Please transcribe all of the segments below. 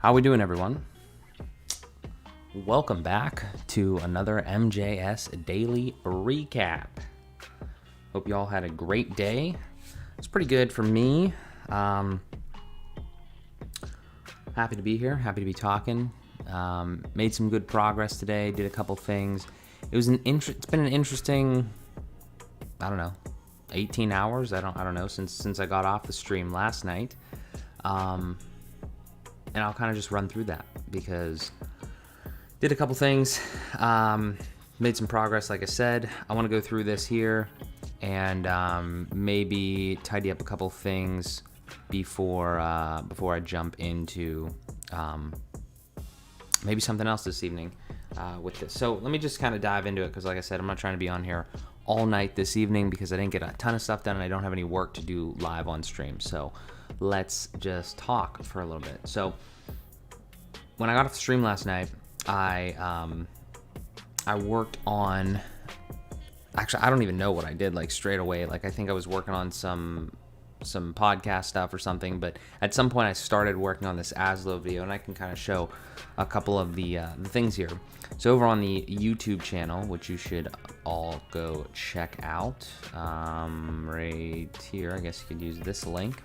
How we doing, everyone? Welcome back to another MJS Daily Recap. Hope you all had a great day. It's pretty good for me. Happy to be here. Happy to be talking. Made some good progress today. Did a couple things. It's been an interesting, 18 hours. I don't know since I got off the stream last night. And I'll kind of just run through that because did a couple things, made some progress. Like I said, I want to go through this here and maybe tidy up a couple things before I jump into maybe something else this evening with this. So let me just kind of dive into it because, like I said, I'm not trying to be on here all night this evening because I didn't get a ton of stuff done and I don't have any work to do live on stream. So let's just talk for a little bit. So when I got off the stream last night, I worked on, actually I don't even know what I did like straight away. Like I think I was working on some podcast stuff or something, but at some point I started working on this Azlo video, and I can kind of show a couple of the things here. So over on the YouTube channel, which you should all go check out, right here, I guess you could use this link.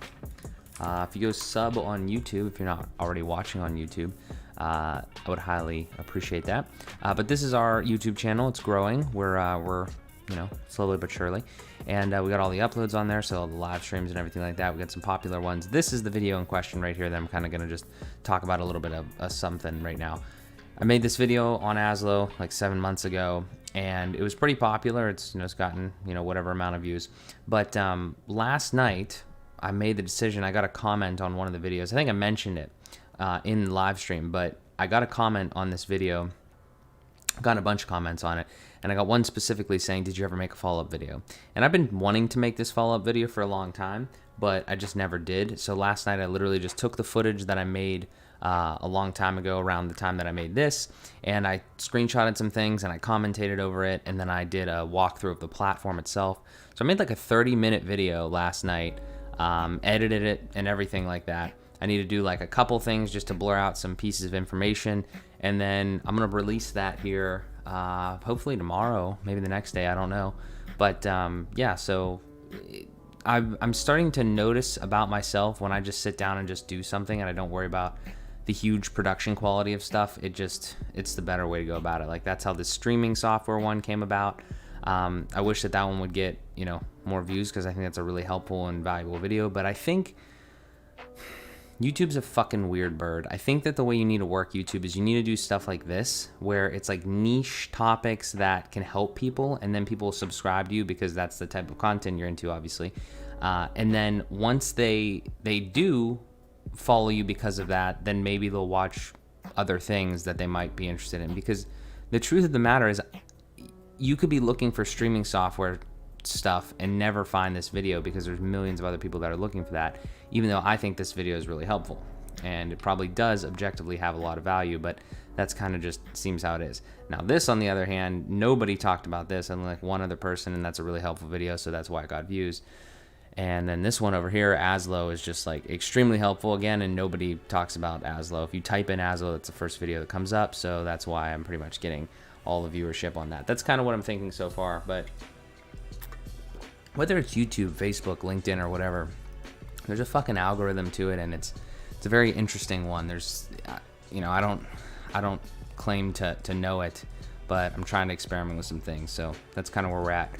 If you go sub on YouTube, if you're not already watching on YouTube, I would highly appreciate that. But this is our YouTube channel. It's growing. We're slowly but surely. And we got all the uploads on there, so all the live streams and everything like that. We got some popular ones. This is the video in question right here that I'm kind of going to just talk about a little bit of something right now. I made this video on Azlo like 7 months ago, and it was pretty popular. It's gotten whatever amount of views. But last night I made the decision. I got a comment on one of the videos. I think I mentioned it in the live stream, but I got a comment on this video. I've gotten a bunch of comments on it, and I got one specifically saying, did you ever make a follow-up video? And I've been wanting to make this follow-up video for a long time, but I just never did. So last night I literally just took the footage that I made a long time ago, around the time that I made this, and I screenshotted some things and I commentated over it, and then I did a walkthrough of the platform itself. So I made like a 30-minute video last night, edited it and everything like that. I need to do like a couple things just to blur out some pieces of information, and then I'm gonna release that here hopefully tomorrow, maybe the next day, I don't know. But yeah, so I'm starting to notice about myself when I just sit down and just do something and I don't worry about the huge production quality of stuff. It's the better way to go about it. Like that's how the streaming software one came about. I wish that one would get more views because I think that's a really helpful and valuable video. But I think YouTube's a fucking weird bird. I think that the way you need to work YouTube is you need to do stuff like this, where it's like niche topics that can help people, and then people subscribe to you because that's the type of content you're into, obviously. And then once they do follow you because of that, then maybe they'll watch other things that they might be interested in. Because the truth of the matter is, you could be looking for streaming software stuff and never find this video because there's millions of other people that are looking for that, even though I think this video is really helpful and it probably does objectively have a lot of value, but that's kind of just seems how it is. Now this, on the other hand, nobody talked about this, and like one other person, and that's a really helpful video, so that's why it got views. And then this one over here, Azlo, is just like extremely helpful again, and nobody talks about Azlo. If you type in Azlo, that's the first video that comes up, so that's why I'm pretty much getting all the viewership on that. That's kind of what I'm thinking so far. But whether it's YouTube, Facebook, LinkedIn, or whatever, there's a fucking algorithm to it, and it's a very interesting one. There's, I don't claim to know it, but I'm trying to experiment with some things. So that's kind of where we're at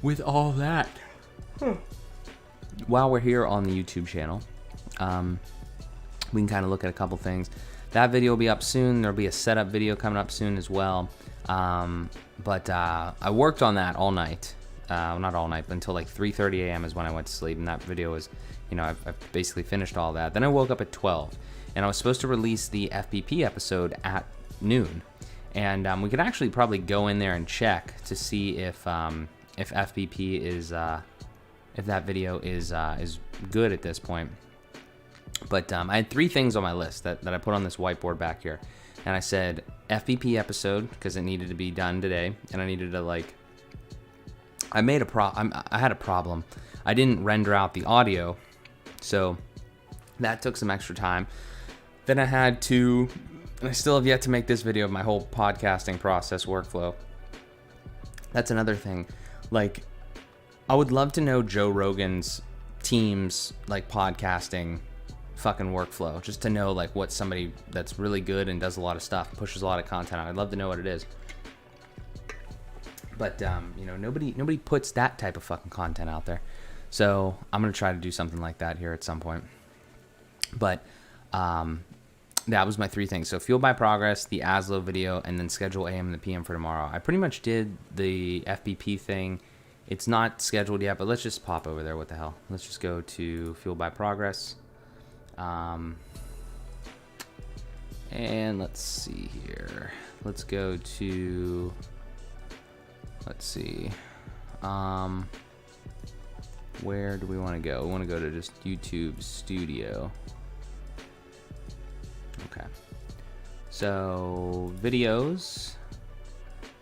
with all that. While we're here on the YouTube channel, we can kind of look at a couple things. That video will be up soon. There'll be a setup video coming up soon as well. But I worked on that all night. Not all night, but until like 3:30 a.m. is when I went to sleep, and that video was, I've basically finished all that. Then I woke up at 12, and I was supposed to release the FPP episode at noon, and we could actually probably go in there and check to see if FPP is if that video is good at this point. But I had 3 things on my list that I put on this whiteboard back here, and I said FPP episode because it needed to be done today, and I needed to I had a problem. I didn't render out the audio, so that took some extra time. Then I had to, and I still have yet to make this video of my whole podcasting process workflow. That's another thing. Like, I would love to know Joe Rogan's team's like podcasting fucking workflow, just to know like what somebody that's really good and does a lot of stuff, pushes a lot of content out. I'd love to know what it is. But you know, nobody puts that type of fucking content out there. So I'm gonna try to do something like that here at some point. But that was my 3 things. So Fueled by Progress, the Azlo video, and then schedule AM and the PM for tomorrow. I pretty much did the FBP thing. It's not scheduled yet, but let's just pop over there. What the hell? Let's just go to Fueled by Progress. And let's see here. Let's go to, let's see. Where do we want to go? We want to go to just YouTube Studio. Okay. So videos,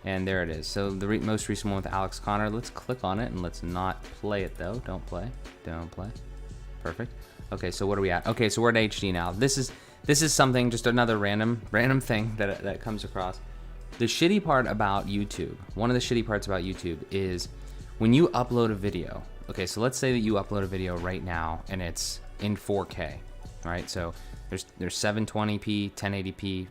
and there it is. So the most recent one with Alex Connor. Let's click on it and let's not play it though. Don't play. Perfect. Okay, so what are we at? Okay, so we're at HD now. This is something, just another random thing that comes across. The shitty part about YouTube, one of the shitty parts about YouTube is when you upload a video. Okay, so let's say that you upload a video right now and it's in 4K, right? So there's 720p, 1080p,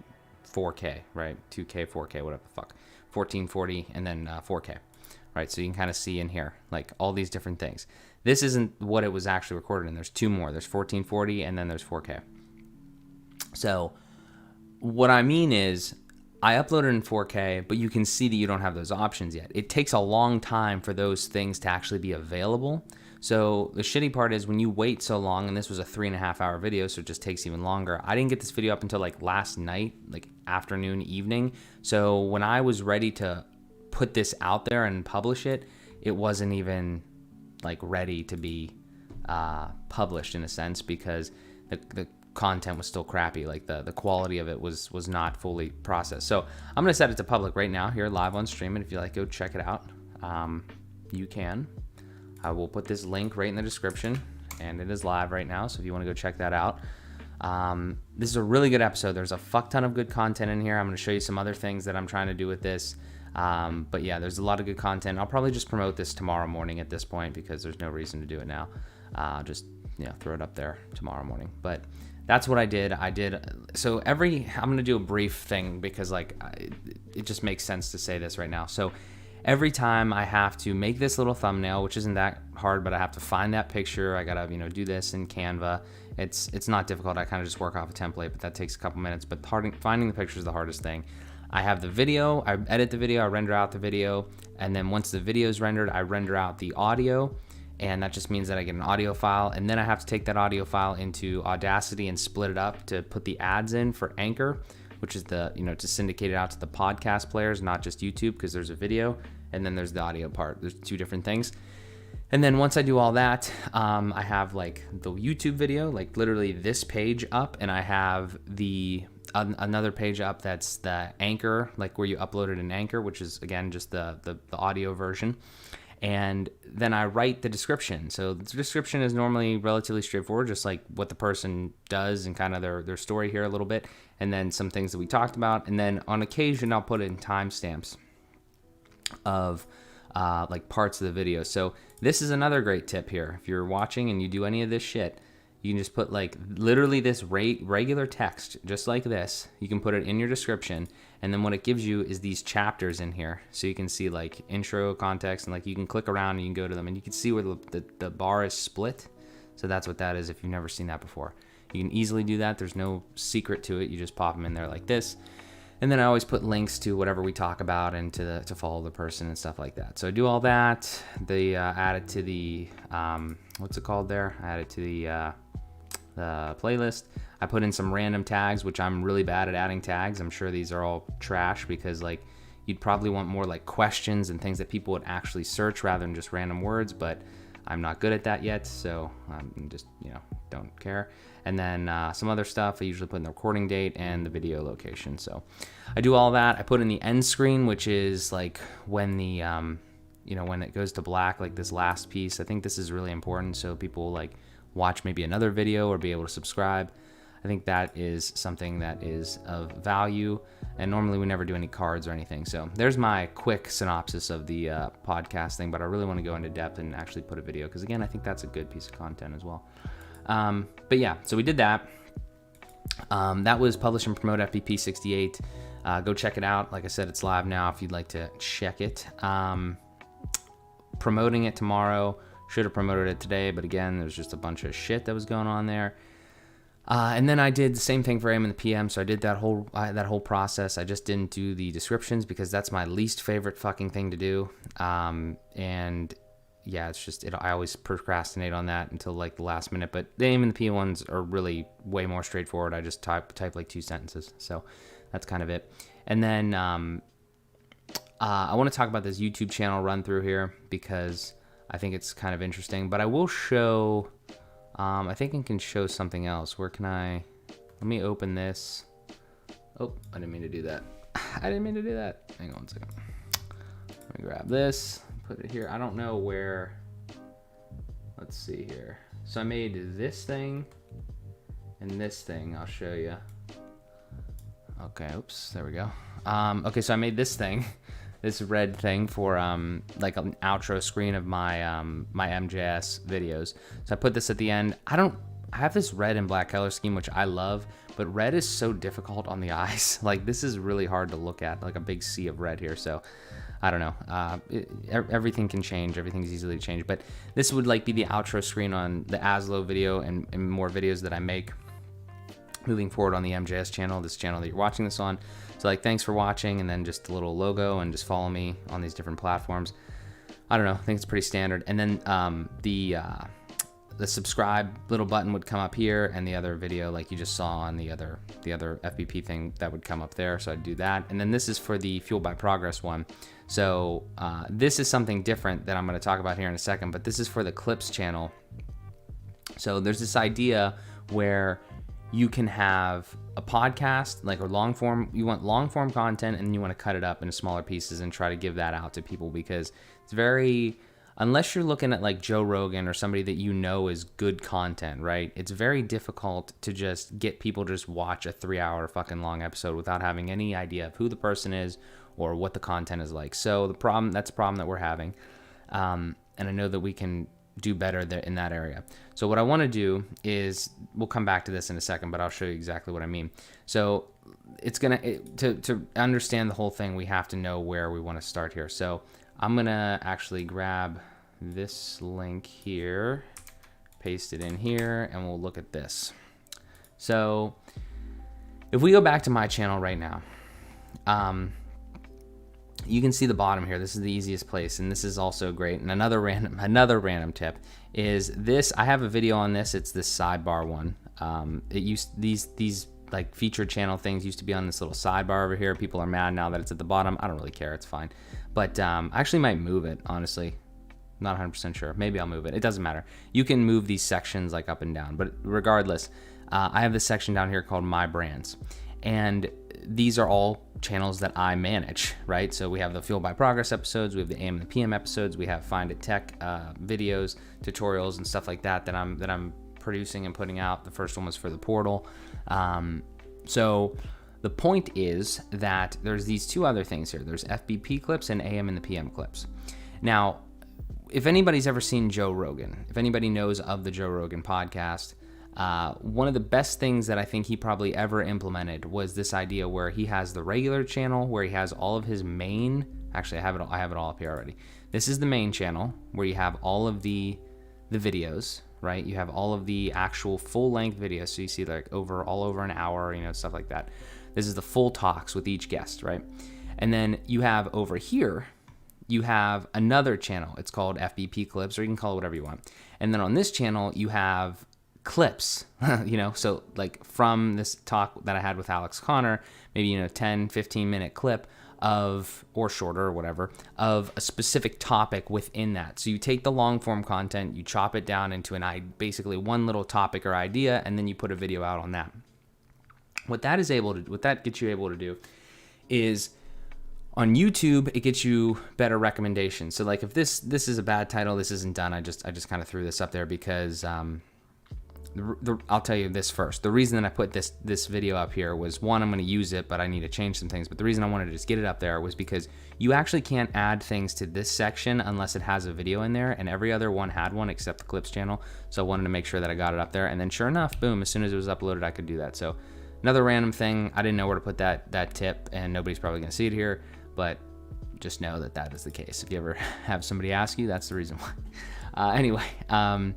4K, right? 2K, 4K, whatever the fuck. 1440 and then 4K, right? So you can kind of see in here, like all these different things. This isn't what it was actually recorded in. There's 2 more. There's 1440 and then there's 4K. So what I mean is I uploaded in 4K, but you can see that you don't have those options yet. It takes a long time for those things to actually be available. So the shitty part is when you wait so long, and this was a 3.5 hour video, so it just takes even longer. I didn't get this video up until like last night, like afternoon, evening. So when I was ready to put this out there and publish it, it wasn't even like ready to be published in a sense, because the content was still crappy. Like the quality of it was not fully processed. So I'm gonna set it to public right now here live on stream, and if you like, go check it out. You can. I will put this link right in the description, and it is live right now, so if you want to go check that out. This is a really good episode. There's a fuck ton of good content in here. I'm going to show you some other things that I'm trying to do with this. But yeah, there's a lot of good content. I'll probably just promote this tomorrow morning at this point, because there's no reason to do it now. Just, you know, throw it up there tomorrow morning. But that's what I did. So I'm going to do a brief thing, because like it just makes sense to say this right now. So every time I have to make this little thumbnail, which isn't that hard, but I have to find that picture. I gotta, you know, do this in Canva. It's not difficult. I kind of just work off a template, but that takes a couple minutes. But finding the picture is the hardest thing. I have the video, I edit the video, I render out the video, and then once the video is rendered, I render out the audio, and that just means that I get an audio file, and then I have to take that audio file into Audacity and split it up to put the ads in for Anchor, which is the, you know, to syndicate it out to the podcast players, not just YouTube, because there's a video. And then there's the audio part. There's 2 different things. And then once I do all that, I have like the YouTube video, like literally this page up, and I have another page up that's the Anchor, like where you uploaded an Anchor, which is again just the audio version. And then I write the description. So the description is normally relatively straightforward, just like what the person does and kind of their story here a little bit, and then some things that we talked about. And then on occasion, I'll put in timestamps of like parts of the video. So this is another great tip here. If you're watching and you do any of this shit, you can just put like literally this regular text, just like this. You can put it in your description, and then what it gives you is these chapters in here. So you can see like intro, context, and like you can click around and you can go to them, and you can see where the bar is split. So that's what that is if you've never seen that before. You can easily do that. There's no secret to it. You just pop them in there like this. And then I always put links to whatever we talk about and to follow the person and stuff like that. So I do all that. They add it to the, what's it called there? I add it to the playlist. I put in some random tags, which I'm really bad at adding tags. I'm sure these are all trash, because like you'd probably want more like questions and things that people would actually search rather than just random words, but I'm not good at that yet. So I'm just, you know, don't care. And then some other stuff I usually put in the recording date and the video location. So I do all that. I put in the end screen, which is like when the, you know, when it goes to black, like this last piece. I think this is really important, so people like watch maybe another video or be able to subscribe. I think that is something that is of value. And normally we never do any cards or anything. So there's my quick synopsis of the podcast thing, but I really want to go into depth and actually put a video because, again, I think that's a good piece of content as well. But yeah, so we did that. That was Publish and Promote FBP 68. Go check it out. Like I said, it's live now if you'd like to check it. Promoting it tomorrow. Should have promoted it today, but again, there's just a bunch of shit that was going on there. And then I did the same thing for AM and the PM. So I did that whole process. I just didn't do the descriptions because that's my least favorite fucking thing to do. And yeah, it's just, I always procrastinate on that until like the last minute. But the AM and the PM ones are really way more straightforward. I just type like 2 sentences. So that's kind of it. And then I want to talk about this YouTube channel run through here because I think it's kind of interesting. But I will show... I think I can show something else. Where can I... Let me open this. Oh, I didn't mean to do that. I didn't mean to do that. Hang on 1 second. Let me grab this. Put it here. I don't know where... Let's see here. So I made this thing and this thing. I'll show you. Okay, oops. There we go. Okay, so I made this thing. This red thing for like an outro screen of my my MJS videos. So I put this at the end. I have this red and black color scheme, which I love, but red is so difficult on the eyes. Like this is really hard to look at, like a big sea of red here. So I don't know. Everything can change. Everything's easily changed. But this would like be the outro screen on the Azlo video and more videos that I make moving forward on the MJS channel, this channel that you're watching this on. So like, thanks for watching, and then just a little logo, and just follow me on these different platforms. I don't know, I think it's pretty standard. And then the subscribe little button would come up here, and the other video like you just saw on the other FBP thing that would come up there. So I'd do that. And then this is for the Fueled by Progress one. So this is something different that I'm going to talk about here in a second, but this is for the Clips channel. So there's this idea where you can have a podcast, like a long form, you want long form content, and you want to cut it up into smaller pieces and try to give that out to people, because it's very, unless you're looking at like Joe Rogan or somebody that you know is good content, right? It's very difficult to just get people to just watch a 3-hour fucking long episode without having any idea of who the person is or what the content is like. So that's a problem that we're having. And I know that we can do better there in that area. So what I want to do is, we'll come back to this in a second, but I'll show you exactly what I mean. So it's to understand the whole thing, we have to know where we want to start here. So I'm gonna actually grab this link here, paste it in here, and we'll look at this. So if we go back to my channel right now, you can see the bottom here. This is the easiest place, and this is also great. And another random tip is this. I have a video on this. It's this sidebar one. These like featured channel things used to be on this little sidebar over here. People are mad now that it's at the bottom. I don't really care. It's fine. But I actually might move it, honestly. Not 100% sure. Maybe I'll move it. It doesn't matter. You can move these sections like up and down. But regardless, I have this section down here called My Brands. And these are all channels that I manage, right? So we have the Fueled by Progress episodes, we have the AM and the PM episodes, we have Find It Tech videos, tutorials, and stuff like that I'm producing and putting out. The first one was for the portal. So the point is that there's these two other things here. There's FBP clips and AM and the PM clips. Now, if anybody's ever seen Joe Rogan, if anybody knows of the Joe Rogan podcast, one of the best things that I think he probably ever implemented was this idea where he has the regular channel where he has all of his main, actually I have it all up here already. This is the main channel where you have all of the videos, right? You have all of the actual full length videos. So you see like all over an hour, stuff like that. This is the full talks with each guest, right? And then you have over here, you have another channel. It's called FBP clips, or you can call it whatever you want. And then on this channel, you have clips, so like from this talk that I had with Alex Connor, maybe 10, 15 minute clip of, or shorter or whatever, of a specific topic within that. So you take the long form content, you chop it down into basically one little topic or idea, and then you put a video out on that. What that gets you able to do is, on YouTube, it gets you better recommendations. So like if this is a bad title, this isn't done. I just kind of threw this up there because I'll tell you this first. The reason that I put this video up here was, one, I'm going to use it, but I need to change some things. But the reason I wanted to just get it up there was because you actually can't add things to this section unless it has a video in there, and every other one had one except the clips channel. So I wanted to make sure that I got it up there, and then sure enough, boom, as soon as it was uploaded, I could do that. So another random thing, I didn't know where to put that tip, and nobody's probably going to see it here, but just know that that is the case. If you ever have somebody ask you, that's the reason why.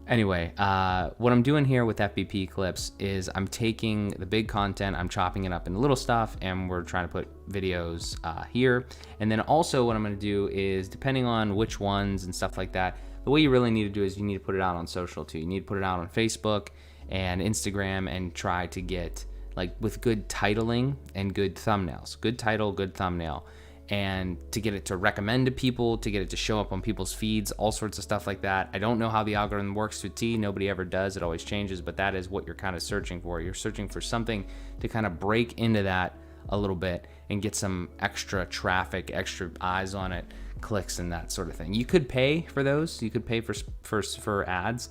Anyway, what I'm doing here with FBP clips is I'm taking the big content, I'm chopping it up into little stuff, and we're trying to put videos here. And then also what I'm going to do is, depending on which ones and stuff like that, the way you really need to do is you need to put it out on social too. You need to put it out on Facebook and Instagram and try to get, like, with good titling and good thumbnails. Good title, good thumbnail. And to get it to recommend to people, to get it to show up on people's feeds, all sorts of stuff like that. I don't know how the algorithm works to a T. Nobody ever does. It always changes, but that is what you're kind of searching for. You're searching for something to kind of break into that a little bit and get some extra traffic, extra eyes on it, clicks, and that sort of thing. You could pay for those. You could pay for ads.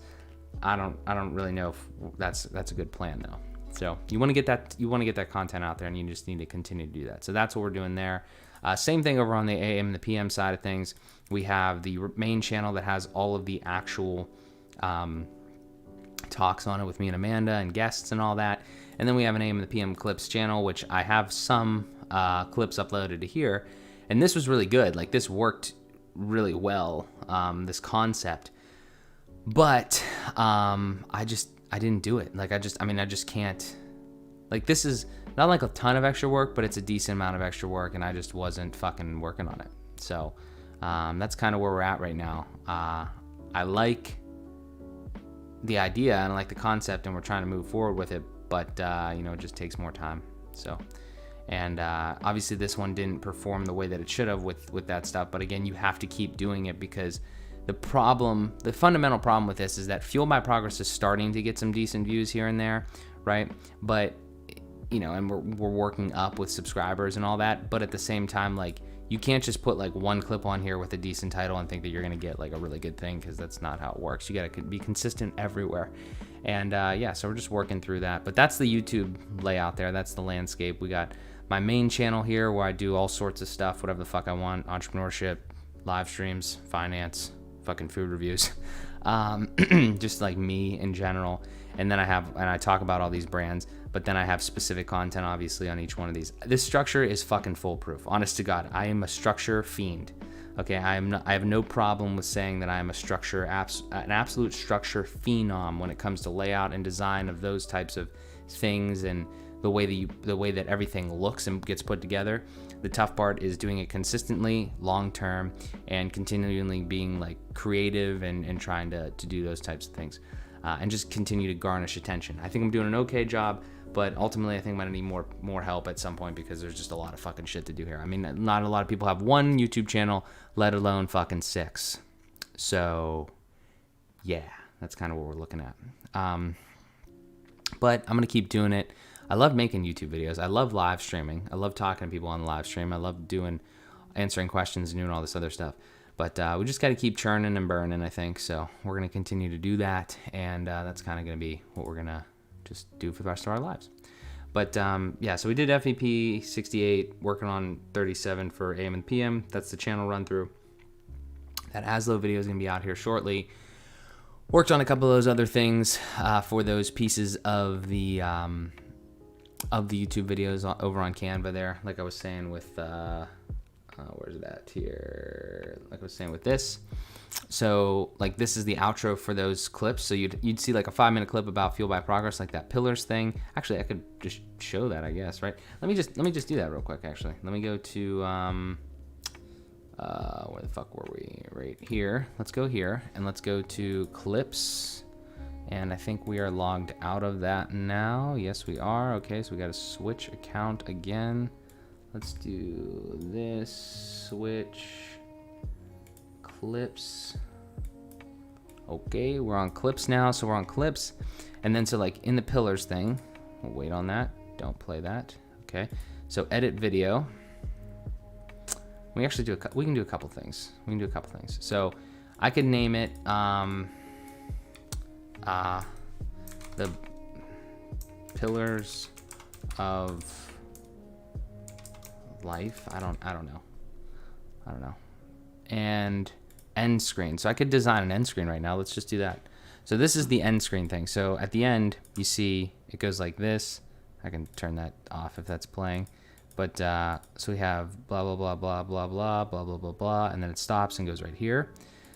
I don't really know if that's a good plan though. So you want to get that content out there, and you just need to continue to do that. So that's what we're doing there. Same thing over on the AM and the PM side of things. We have the main channel that has all of the actual talks on it with me and Amanda and guests and all that. And then we have an AM and the PM clips channel, which I have some clips uploaded to here. And this was really good. Like, this worked really well, this concept. But I didn't do it. Like, I just can't. Like, this is not like a ton of extra work, but it's a decent amount of extra work, and I just wasn't fucking working on it. So that's kind of where we're at right now. I like the idea and I like the concept, and we're trying to move forward with it, but it just takes more time. So, and obviously this one didn't perform the way that it should have with that stuff, but again, you have to keep doing it, because the fundamental problem with this is that Fueled by Progress is starting to get some decent views here and there, right? But and we're working up with subscribers and all that, but at the same time, like, you can't just put like one clip on here with a decent title and think that you're gonna get like a really good thing, because that's not how it works. You gotta be consistent everywhere. And so we're just working through that. But that's the YouTube layout there. That's the landscape. We got my main channel here where I do all sorts of stuff, whatever the fuck I want: entrepreneurship, live streams, finance, fucking food reviews, just like me in general. And then I talk about all these brands, but then I have specific content obviously on each one of these. This structure is fucking foolproof. Honest to God, I am a structure fiend. Okay, I have no problem with saying that I am an absolute structure phenom when it comes to layout and design of those types of things, and the way that everything looks and gets put together. The tough part is doing it consistently, long term, and continually being like creative and trying to do those types of things, and just continue to garnish attention. I think I'm doing an okay job, but ultimately I think I'm gonna need more help at some point, because there's just a lot of fucking shit to do here. I mean, not a lot of people have one YouTube channel, let alone fucking 6. So yeah, that's kind of what we're looking at. But I'm gonna keep doing it. I love making YouTube videos. I love live streaming. I love talking to people on the live stream. I love answering questions and doing all this other stuff. But we just got to keep churning and burning, I think. So we're going to continue to do that. And that's kind of going to be what we're going to just do for the rest of our lives. But so we did FEP 68, working on 37 for AM and PM. That's the channel run through. That Azlo video is going to be out here shortly. Worked on a couple of those other things for those pieces of the YouTube videos over on Canva there. Like I was saying with, where's that here? Like I was saying with this. So like this is the outro for those clips. So you'd see like a 5-minute clip about Fueled by Progress, like that pillars thing. Actually, I could just show that, I guess, right? Let me just do that real quick, actually. Let me go to, where the fuck were we? Right here. Let's go here and let's go to clips. And I think we are logged out of that now. Yes, we are. Okay, so we got to switch account again. Let's do this. Switch. Clips. Okay, we're on clips now. So we're on clips. And then so like in the pillars thing, we'll wait on that. Don't play that. Okay, so edit video. We actually we can do a couple things. So I could name it, the pillars of life. I don't know. And end screen. So I could design an end screen right now. Let's just do that. So this is the end screen thing. So at the end, you see it goes like this. I can turn that off if that's playing. But so we have blah, blah, blah, blah, blah, blah, blah, blah, blah, blah, and then it stops and goes right here.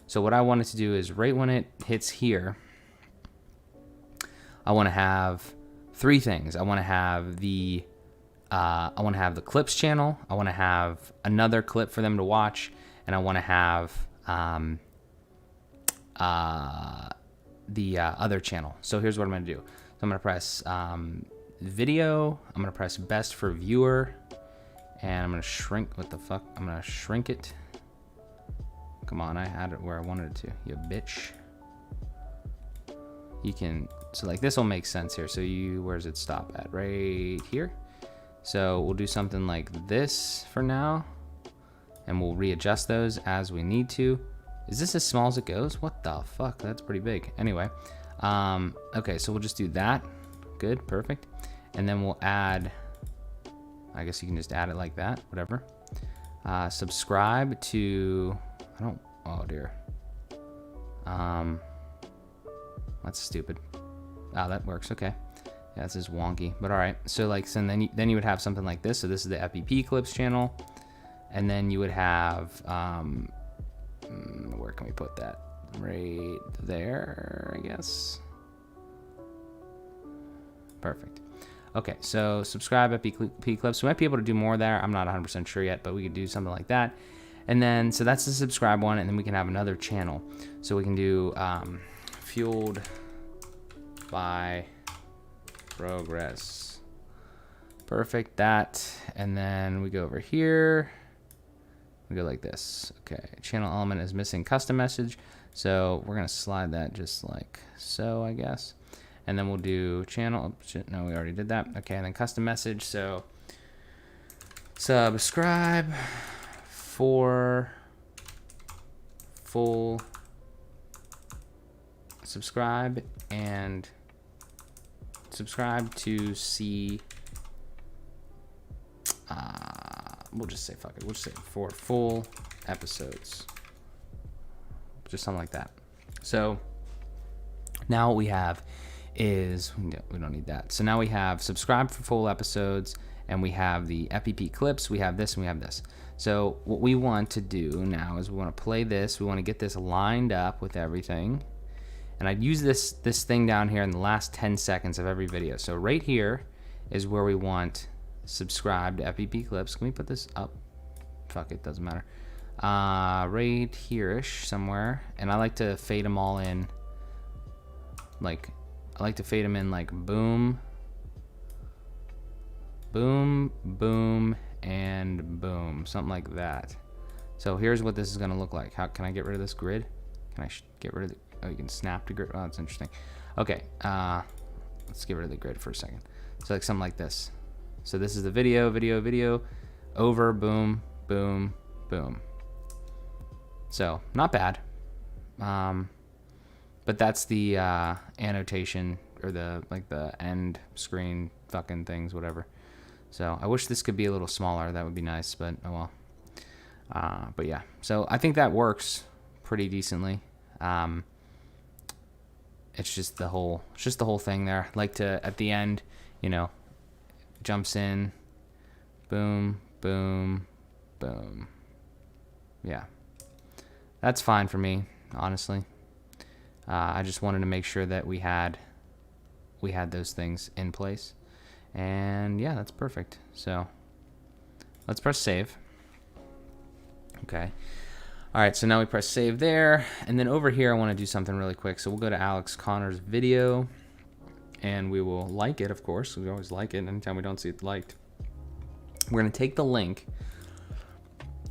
So what I want it to do is right when it hits here, I want to have three things. I want to have the clips channel. I want to have another clip for them to watch, and I want to have the other channel. So here's what I'm going to do. So I'm going to press video. I'm going to press best for viewer, and I'm going to shrink. What the fuck? I'm going to shrink it. Come on, I had it where I wanted it to. You bitch. You can, so like this will make sense here. So where does it stop at? Right here. So we'll do something like this for now, and we'll readjust those as we need to. Is this as small as it goes? What the fuck? That's pretty big. Anyway, okay, so we'll just do that. Good, perfect. And then we'll add, I guess you can just add it like that, whatever. Subscribe to, oh dear. That's stupid. Oh, that works, okay. Yeah, this is wonky, but all right. So like, so then you would have something like this. So this is the FPP clips channel. And then you would have, where can we put that? Right there, I guess. Perfect. Okay, so subscribe FPP clips. We might be able to do more there. I'm not 100% sure yet, but we could do something like that. And then, so that's the subscribe one, and then we can have another channel. So we can do fueled by progress. Perfect, that. And then we go over here. We go like this. Okay, channel element is missing custom message. So we're gonna slide that just like so, I guess. And then we'll do channel, no, we already did that. Okay, and then custom message. So subscribe for full, subscribe and subscribe to see, we'll just say fuck it. We'll just say for full episodes. Just something like that. So now what we have is, we don't need that. So now we have subscribe for full episodes, and we have the FPP clips, we have this, and we have this. So what we want to do now is we want to play this. We want to get this lined up with everything. And I'd use this thing down here in the last 10 seconds of every video. So right here is where we want subscribe to FPP clips. Can we put this up? Fuck it, doesn't matter. Right here-ish somewhere. And I like to fade them all in. Like, I like to fade them in like boom, boom, boom, and boom. Something like that. So here's what this is going to look like. How can I get rid of this grid? Can I get rid of the... Oh, you can snap to grid. Oh, that's interesting. Okay, let's get rid of the grid for a second. So like something like this. So this is the video, over, boom, boom, boom. So not bad. But that's the annotation, or the end screen fucking things, whatever. So I wish this could be a little smaller. That would be nice, but oh well. But yeah, so I think that works pretty decently. It's just the whole thing there. Like to, at the end, you know, jumps in, boom, boom, boom. Yeah, that's fine for me, honestly. I just wanted to make sure that we had those things in place, and yeah, that's perfect. So let's press save. Okay. All right, so now we press save there, and then over here I want to do something really quick. So we'll go to Alex Connor's video, and we will like it, of course. We always like it anytime we don't see it liked. We're going to take the link.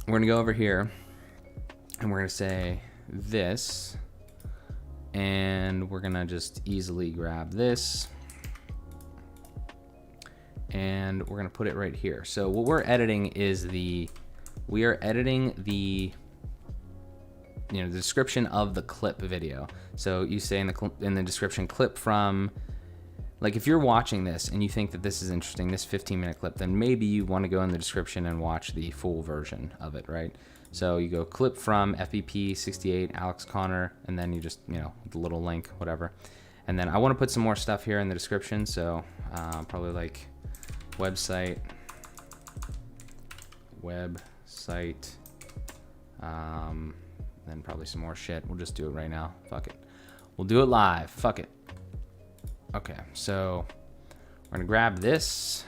We're going to go over here, and we're going to say this, and we're going to just easily grab this, and we're going to put it right here. So what we're editing is we are editing the description of the clip video. So you say in the description, clip from like if you're watching this and you think that this is interesting, this 15-minute clip, then maybe you want to go in the description and watch the full version of it, right? So you go clip from FBP 68 Alex Connor, and then you just, you know, the little link, whatever. And then I want to put some more stuff here in the description, so probably like website, then probably some more shit. We'll just do it right now. Fuck it. We'll do it live. Fuck it. Okay, so we're gonna grab this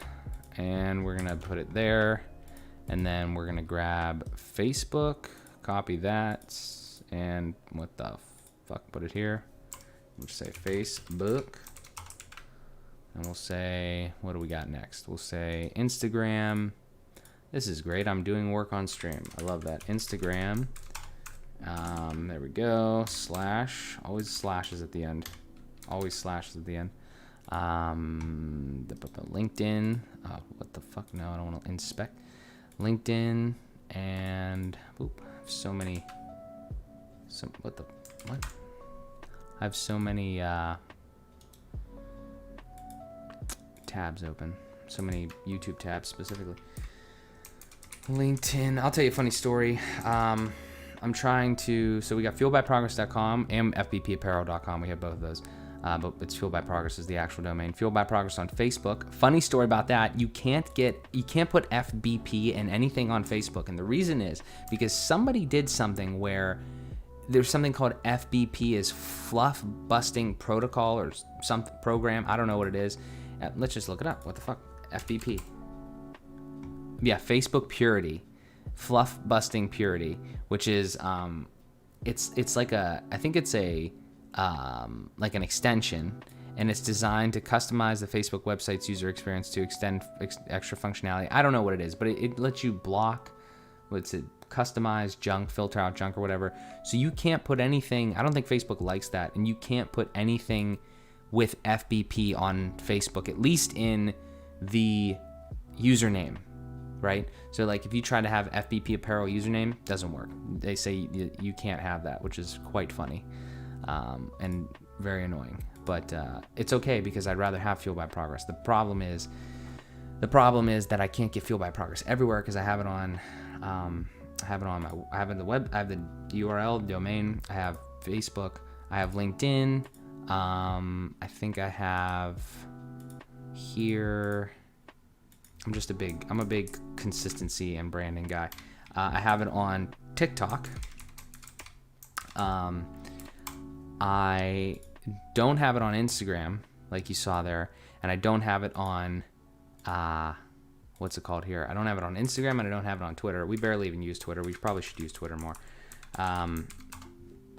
and we're gonna put it there, and then we're gonna grab Facebook, copy that, and what the fuck, put it here. We'll just say Facebook, and we'll say, what do we got next? We'll say Instagram. This is great. I'm doing work on stream. I love that. Instagram. There we go. Slash. Always slashes at the end. Always slashes at the end. LinkedIn. What the fuck? No, I don't want to inspect. LinkedIn. And oop, I have so many. What? I have so many tabs open. So many YouTube tabs specifically. LinkedIn. I'll tell you a funny story. I'm trying to, so we got fueledbyprogress.com and fbpapparel.com. We have both of those. But it's Fueled by Progress is the actual domain. Fueled by Progress on Facebook. Funny story about that. You can't put FBP in anything on Facebook. And the reason is because somebody did something where there's something called FBP is fluff busting protocol or some program. I don't know what it is. Let's just look it up. What the fuck? FBP. Yeah, Facebook Purity, fluff busting purity, which is it's like I think it's a like an extension, and it's designed to customize the Facebook website's user experience to extend extra functionality. I don't know what it is, but it lets you block, what's it, customize junk, filter out junk or whatever. So you can't put anything. I don't think Facebook likes that, and you can't put anything with FBP on Facebook, at least in the username. Right? So like if you try to have FBP apparel username, doesn't work. They say you can't have that, which is quite funny and very annoying. But it's okay because I'd rather have Fueled by Progress. The problem is that I can't get Fueled by Progress everywhere because I have it on the web. I have the URL the domain. I have Facebook. I have LinkedIn. I think I have here. I'm a big consistency and branding guy. I have it on TikTok. I don't have it on Instagram, like you saw there, and I don't have it on, what's it called here? I don't have it on Instagram, and I don't have it on Twitter. We barely even use Twitter. We probably should use Twitter more. I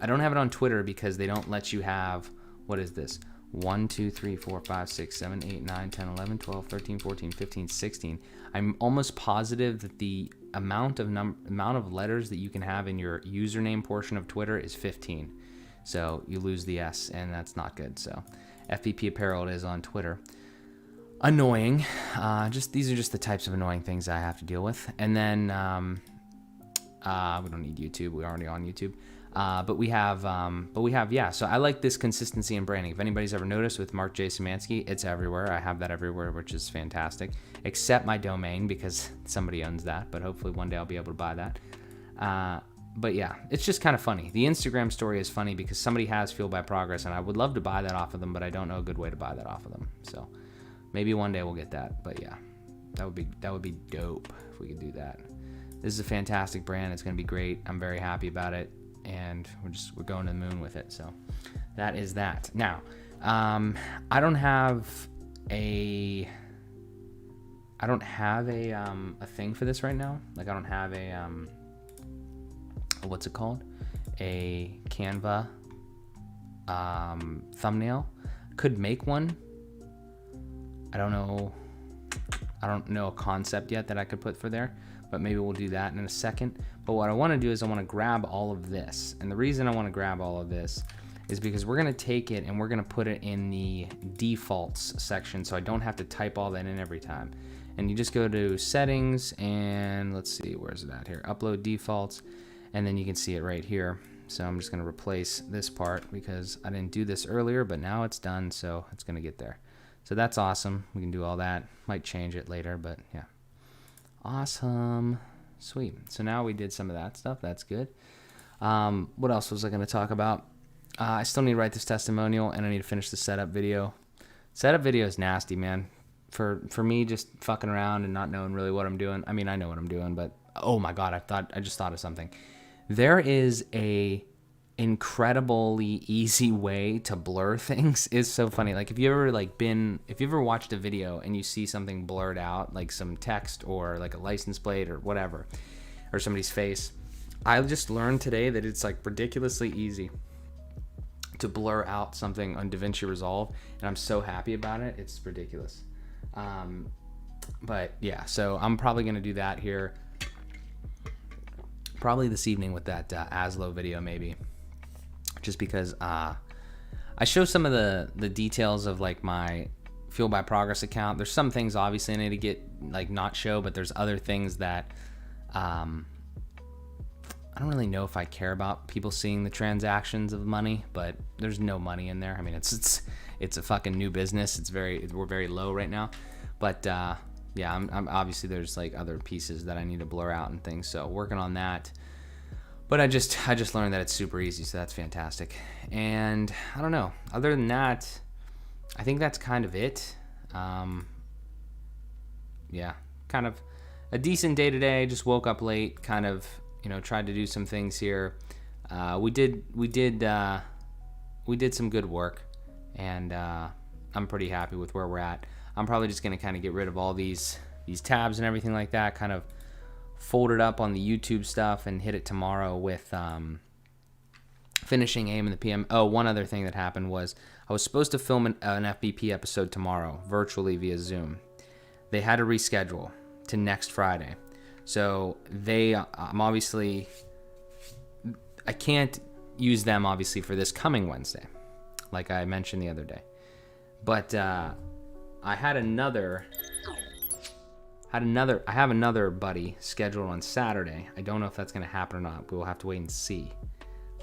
don't have it on Twitter because they don't let you have, what is this? 1, 2, 3, 4, 5, 6, 7, 8, 9, 10, 11, 12, 13, 14, 15, 16. I'm almost positive that the amount of letters that you can have in your username portion of Twitter is 15. So you lose the S, and that's not good. So FBP Apparel it is on Twitter. Annoying. These are just the types of annoying things I have to deal with. And then we don't need YouTube. We're already on YouTube. But we have, yeah. So I like this consistency in branding. If anybody's ever noticed with Mark J. Szymanski, it's everywhere. I have that everywhere, which is fantastic, except my domain because somebody owns that. But hopefully one day I'll be able to buy that. But yeah, it's just kind of funny. The Instagram story is funny because somebody has Fueled by Progress, and I would love to buy that off of them, but I don't know a good way to buy that off of them. So maybe one day we'll get that. But yeah, that would be dope if we could do that. This is a fantastic brand. It's going to be great. I'm very happy about it. And we're going to the moon with it. So that is that. Now, I don't have a thing for this right now. Like I don't have a what's it called? A Canva thumbnail. Could make one. I don't know a concept yet that I could put for there, but maybe we'll do that in a second. But what I want to do is I want to grab all of this. And the reason I want to grab all of this is because we're going to take it and we're going to put it in the defaults section so I don't have to type all that in every time. And you just go to settings and let's see, where's it at here? Upload defaults, and then you can see it right here. So I'm just going to replace this part because I didn't do this earlier, but now it's done, so it's going to get there. So that's awesome. We can do all that. Might change it later, but yeah. Awesome. Sweet. So now we did some of that stuff. That's good. What else was I going to talk about? I still need to write this testimonial, and I need to finish the setup video. Setup video is nasty, man. For me, just fucking around and not knowing really what I'm doing. I mean, I know what I'm doing, but oh my God, I just thought of something. There is a incredibly easy way to blur things. It's so funny. Like if you ever watched a video and you see something blurred out, like some text or like a license plate or whatever, or somebody's face, I just learned today that it's like ridiculously easy to blur out something on DaVinci Resolve, and I'm so happy about it. It's ridiculous. But yeah, so I'm probably gonna do that here probably this evening with that Azlo video, maybe, just because I show some of the details of like my Fuel by Progress account. There's some things obviously I need to get like not show, but there's other things that I don't really know if I care about people seeing the transactions of money, but there's no money in there. I mean, it's a fucking new business. We're very low right now, but yeah, I'm obviously there's like other pieces that I need to blur out and things. So working on that. But I just learned that it's super easy, so that's fantastic. And I don't know. Other than that, I think that's kind of it. Yeah, kind of a decent day today. Just woke up late, kind of, tried to do some things here. We did some good work, and I'm pretty happy with where we're at. I'm probably just gonna kind of get rid of all these tabs and everything like that, kind of fold it up on the YouTube stuff and hit it tomorrow with finishing AM in the PM. Oh, one other thing that happened was I was supposed to film an FBP episode tomorrow virtually via Zoom. They had to reschedule to next Friday. So I can't use them obviously for this coming Wednesday, like I mentioned the other day. But I have another buddy scheduled on Saturday. I don't know if that's going to happen or not. We'll have to wait and see.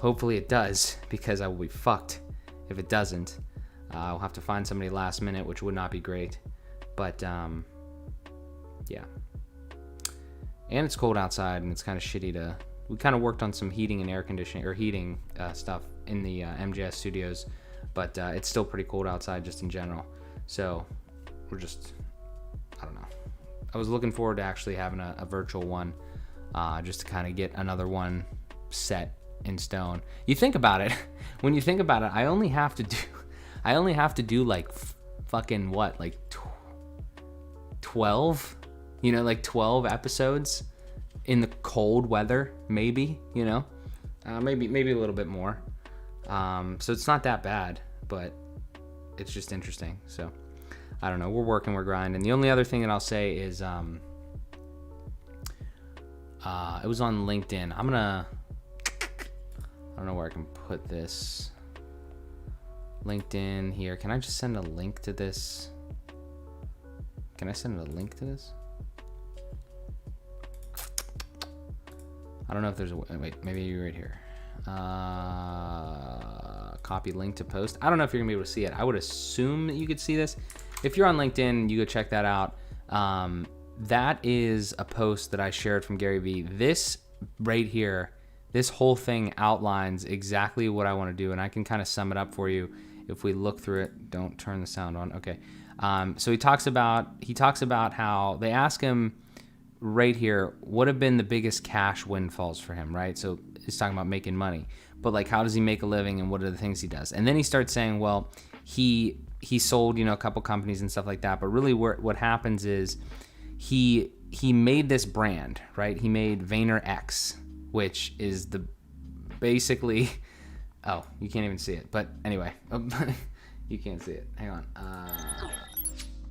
Hopefully it does, because I will be fucked if it doesn't. I'll have to find somebody last minute, which would not be great. But yeah. And it's cold outside, and it's kind of shitty we kind of worked on some heating and air conditioning, or heating stuff in the MJS studios, but it's still pretty cold outside just in general. So we're just, I don't know. I was looking forward to actually having a virtual one, just to kind of get another one set in stone. You think about it, when you think about it, I only have to do like fucking what, like 12? 12 episodes in the cold weather, maybe, maybe a little bit more. So it's not that bad, but it's just interesting. So I don't know. We're working, we're grinding. The only other thing that I'll say is, it was on LinkedIn. I don't know where I can put this. LinkedIn here. Can I just send a link to this? Can I send a link to this? I don't know if there's a, wait, maybe you're right here. Copy link to post. I don't know if you're gonna be able to see it. I would assume that you could see this. If you're on LinkedIn, you go check that out. That is a post that I shared from Gary Vee. This right here, this whole thing outlines exactly what I want to do, and I can kind of sum it up for you if we look through it. Don't turn the sound on. Okay. So he talks about how they ask him right here, what have been the biggest cash windfalls for him, right? So he's talking about making money, but like, how does he make a living and what are the things he does? And then he starts saying, well, he sold, a couple companies and stuff like that. But really what happens is he made this brand, right? He made VaynerX, which is basically, oh, you can't even see it. But anyway, you can't see it. Hang on.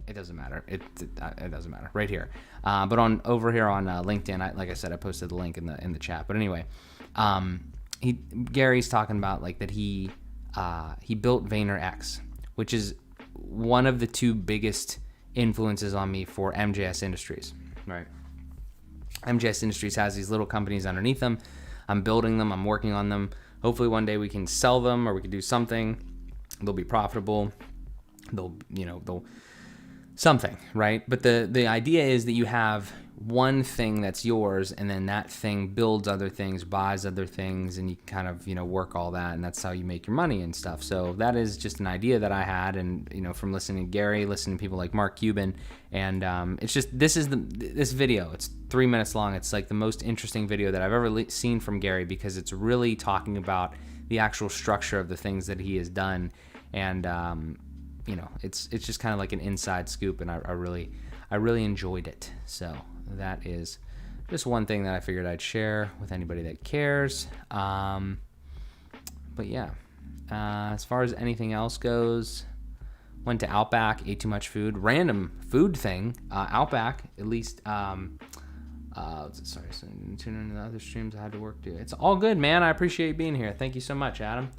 It doesn't matter. It doesn't matter. Right here. But over here on LinkedIn, like I said, I posted the link in the chat. But anyway, Gary's talking about like that he built VaynerX, which is one of the two biggest influences on me for MJS Industries. Right. MJS Industries has these little companies underneath them. I'm building them. I'm working on them. Hopefully one day we can sell them or we can do something. They'll be profitable. they'll something, right? But the idea is that you have one thing that's yours, and then that thing builds other things, buys other things, and you kind of, work all that, and that's how you make your money and stuff. So that is just an idea that I had, and, from listening to Gary, listening to people like Mark Cuban, and it's just, this video, it's 3 minutes long. It's like the most interesting video that I've ever seen from Gary, because it's really talking about the actual structure of the things that he has done, and, it's just kind of like an inside scoop, and I really enjoyed it. So that is just one thing that I figured I'd share with anybody that cares. But yeah, as far as anything else goes, went to Outback, ate too much food. Random food thing. Outback, at least. Sorry, so I didn't tune into the other streams. I had to work too. It's all good, man. I appreciate you being here. Thank you so much, Adam.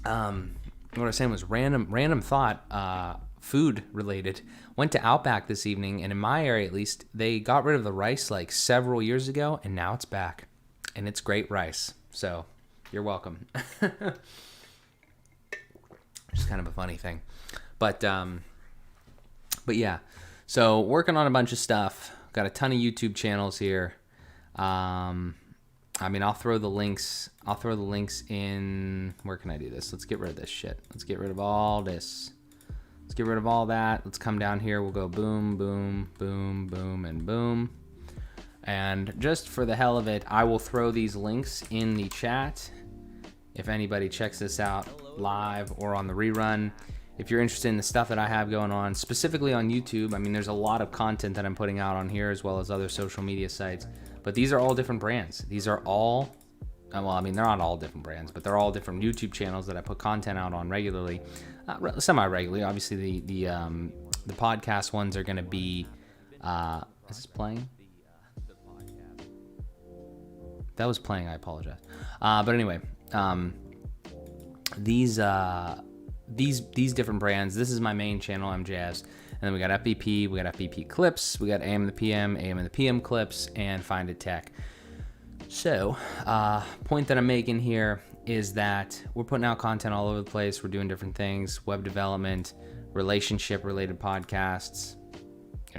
What I was saying was random thought. Food related. Went to Outback this evening, and in my area at least, they got rid of the rice like several years ago, and now it's back, and it's great rice. So you're welcome. Just kind of a funny thing, but yeah. So working on a bunch of stuff. Got a ton of YouTube channels here. I'll throw the links in. Where can I do this? Let's get rid of this shit. Let's get rid of all this. Let's get rid of all that. Let's come down here. We'll go boom, boom, boom, boom, and boom. And just for the hell of it, I will throw these links in the chat if anybody checks this out live or on the rerun. If you're interested in the stuff that I have going on, specifically on YouTube, there's a lot of content that I'm putting out on here as well as other social media sites. But these are all different brands. These are all, they're not all different brands, but they're all different YouTube channels that I put content out on regularly. Semi-regularly. Obviously, the podcast ones are going to be. Is this playing? That was playing. I apologize. But anyway, these different brands. This is my main channel, MJS, and then we got FBP. We got FBP clips. We got AM and the PM clips, and Find It Tech. So, point that I'm making here is that we're putting out content all over the place. We're doing different things, web development, relationship-related podcasts,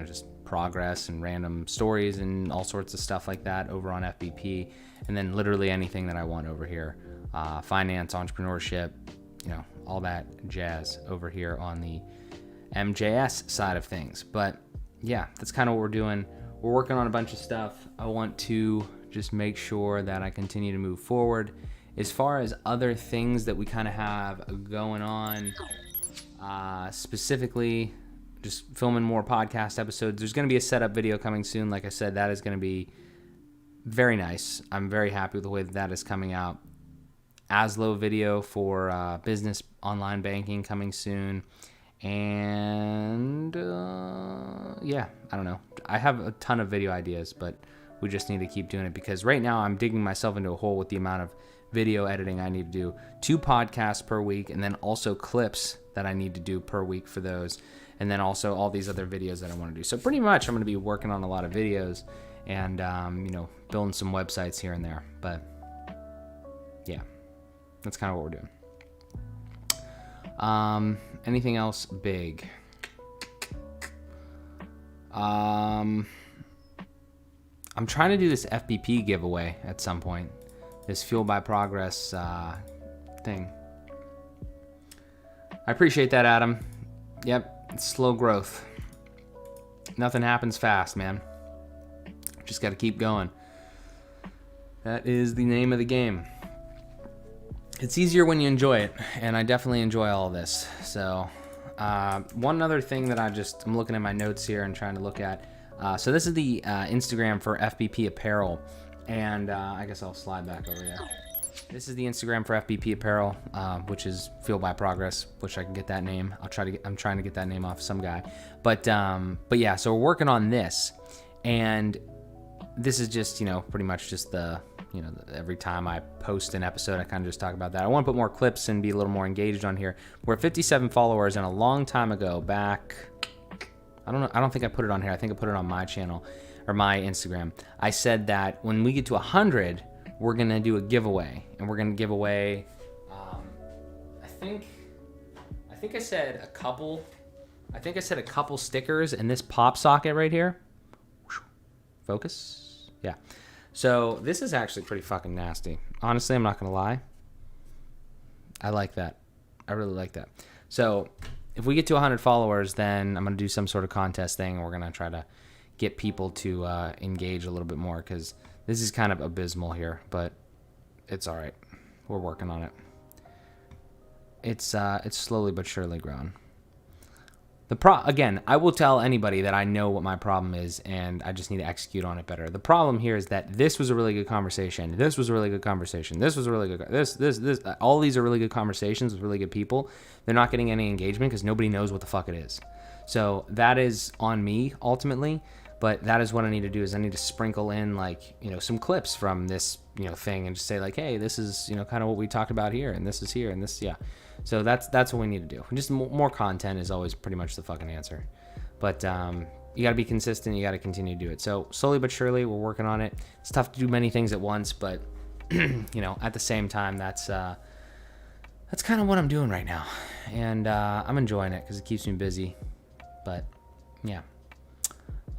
just progress and random stories and all sorts of stuff like that over on FBP, and then literally anything that I want over here, finance, entrepreneurship, all that jazz over here on the MJS side of things. But yeah, that's kind of what we're doing. We're working on a bunch of stuff. I want to just make sure that I continue to move forward. As far as other things that we kind of have going on, specifically just filming more podcast episodes. There's going to be a setup video coming soon. Like I said, that is going to be very nice. I'm very happy with the way that is coming out. Azlo video for business online banking coming soon. And yeah, I don't know. I have a ton of video ideas, but we just need to keep doing it, because right now I'm digging myself into a hole with the amount of video editing I need to do. 2 podcasts per week, and then also clips that I need to do per week for those, and then also all these other videos that I want to do. So pretty much I'm going to be working on a lot of videos and building some websites here and there. But yeah, that's kind of what we're doing. Anything else big? I'm trying to do this FBP giveaway at some point. This Fuel by Progress thing. I appreciate that, Adam. Yep, it's slow growth. Nothing happens fast, man. Just got to keep going. That is the name of the game. It's easier when you enjoy it, and I definitely enjoy all of this. So, one other thing that I'm looking at my notes here and trying to look at. So this is the Instagram for FBP Apparel, and I guess I'll slide back over there. This is the Instagram for FBP Apparel, which is Fuel by Progress. Wish I could get that name. I'm trying to get that name off some guy, but yeah. So we're working on this, and this is just pretty much just the every time I post an episode, I kind of just talk about that. I want to put more clips and be a little more engaged on here. We're at 57 followers, and a long time ago, back, I don't think I put it on here. I think I put it on my channel or my Instagram. I said that when we get to 100, we're going to do a giveaway, and we're going to give away, I think I said a couple. I think I said a couple stickers and this pop socket right here. Focus. Yeah. So this is actually pretty fucking nasty. Honestly, I'm not gonna lie. I like that. I really like that. So if we get to 100 followers, then I'm gonna do some sort of contest thing. And we're gonna try to get people to engage a little bit more because this is kind of abysmal here, but it's all right. We're working on it. It's slowly but surely grown. Again, I will tell anybody that I know what my problem is, and I just need to execute on it better. The problem here is that this was a really good conversation. This was a really good conversation. This was a really good. This. All these are really good conversations with really good people. They're not getting any engagement because nobody knows what the fuck it is. So that is on me ultimately. But that is what I need to do. Is I need to sprinkle in some clips from this thing and just say hey, this is kind of what we talked about here, and this is here, and this So that's what we need to do. Just more content is always pretty much the fucking answer. But you got to be consistent. You got to continue to do it. So slowly but surely, we're working on it. It's tough to do many things at once, but at the same time, that's kind of what I'm doing right now, and I'm enjoying it because it keeps me busy. But yeah.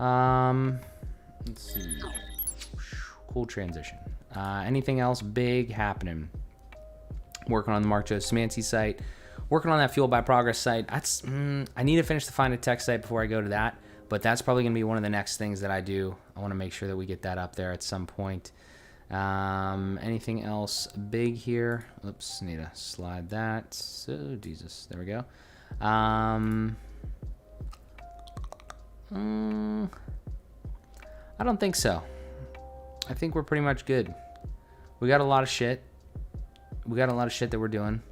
Let's see. Cool transition. Anything else big happening? Working on the Mark Joe Szymanski site, working on that Fueled by Progress site. I need to finish the Find a Tech site before I go to that, but that's probably going to be one of the next things that I do. I want to make sure that we get that up there at some point. Anything else big here? Oops, need to slide that. So, Jesus, there we go. I don't think so. I think we're pretty much good. We got a lot of shit. That we're doing.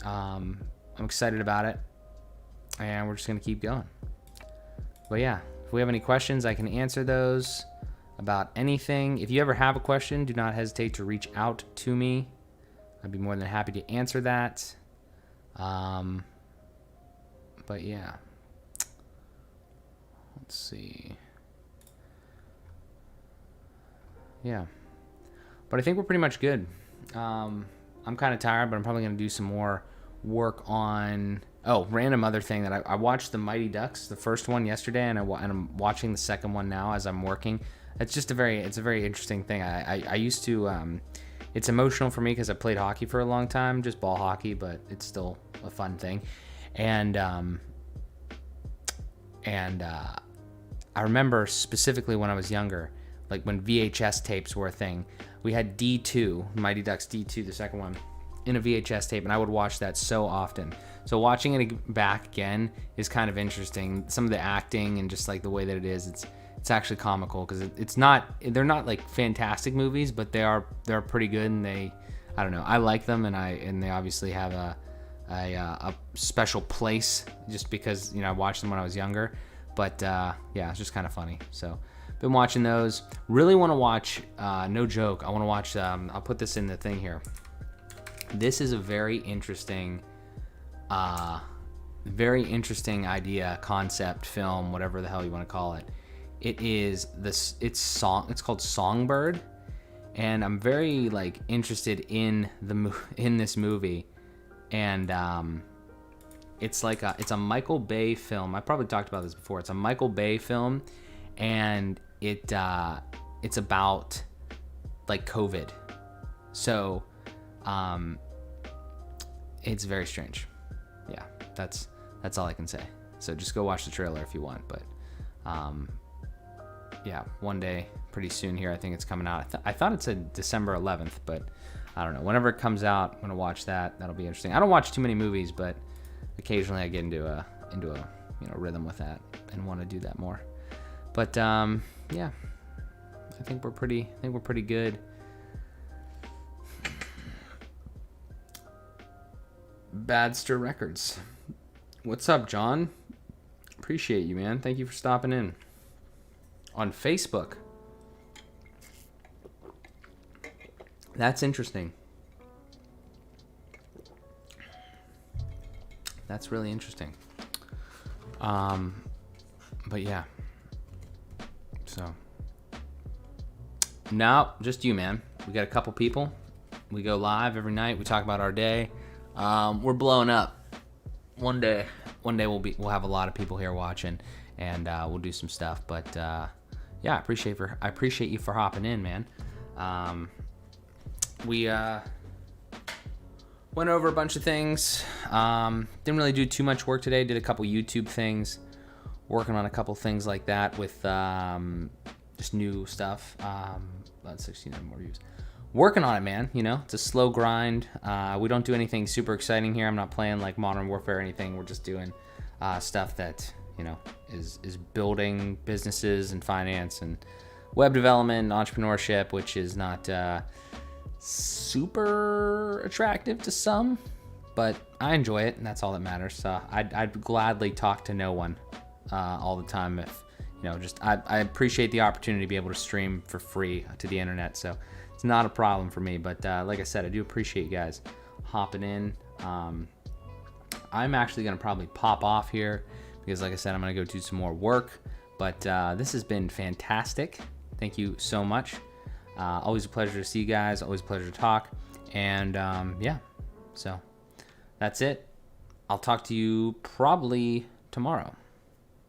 I'm excited about it. And we're just going to keep going. But yeah, if we have any questions, I can answer those about anything. If you ever have a question, do not hesitate to reach out to me. I'd be more than happy to answer that. But yeah. Let's see. Yeah. But I think we're pretty much good. I'm kind of tired, but I'm probably going to do some more work on... Oh, random other thing that I watched the Mighty Ducks, the first one yesterday, and I'm watching the second one now as I'm working. It's a very interesting thing. I used to... it's emotional for me because I played hockey for a long time, just ball hockey, but it's still a fun thing. And I remember specifically when I was younger, like when VHS tapes were a thing, we had D2, Mighty Ducks D2, the second one, in a VHS tape, and I would watch that so often. So watching it back again is kind of interesting. Some of the acting and just like the way that it is, it's actually comical because they're not like fantastic movies, but they're pretty good, and I don't know, I like them, and they obviously have a special place just because I watched them when I was younger. But yeah, it's just kind of funny. So been watching those. Really want to watch, no joke, I want to watch, I'll put this in the thing here. This is a very interesting idea, concept, film, whatever the hell you want to call it. It's called Songbird, and I'm very interested in this movie, and it's a Michael Bay film. I probably talked about this before. It's a Michael Bay film, and it's about COVID. So it's very strange. Yeah, that's all I can say. So just go watch the trailer if you want. But yeah, one day, pretty soon here, I think it's coming out. I thought it said December 11th, but I don't know. Whenever it comes out, I'm gonna watch that. That'll be interesting. I don't watch too many movies, but occasionally I get into a rhythm with that and want to do that more. But yeah, I think we're pretty good. Badster Records. What's up, John? Appreciate you, man. Thank you for stopping in. On Facebook. That's interesting. That's really interesting. But yeah. So. No, just you, man. We got a couple people. We go live every night. We talk about our day. We're blowing up. one day we'll have a lot of people here watching, and we'll do some stuff. But yeah, I appreciate you for hopping in, man. We went over a bunch of things. Didn't really do too much work today. Did a couple YouTube things, working on a couple things like that with just new stuff. About 16 more views. Working on it, man. You know, it's a slow grind. We don't do anything super exciting here. I'm not playing like Modern Warfare or anything. We're just doing stuff that, you know, is building businesses and finance and web development, entrepreneurship, which is not super attractive to some, but I enjoy it, and that's all that matters. So I'd gladly talk to no one all the time if, you know, just I appreciate the opportunity to be able to stream for free to the internet. So it's not a problem for me. But like I said, I do appreciate you guys hopping in. I'm actually going to probably pop off here because, like I said, I'm going to go do some more work. But this has been fantastic. Thank you so much. Always a pleasure to see you guys. Always a pleasure to talk. And yeah, so that's it. I'll talk to you probably tomorrow.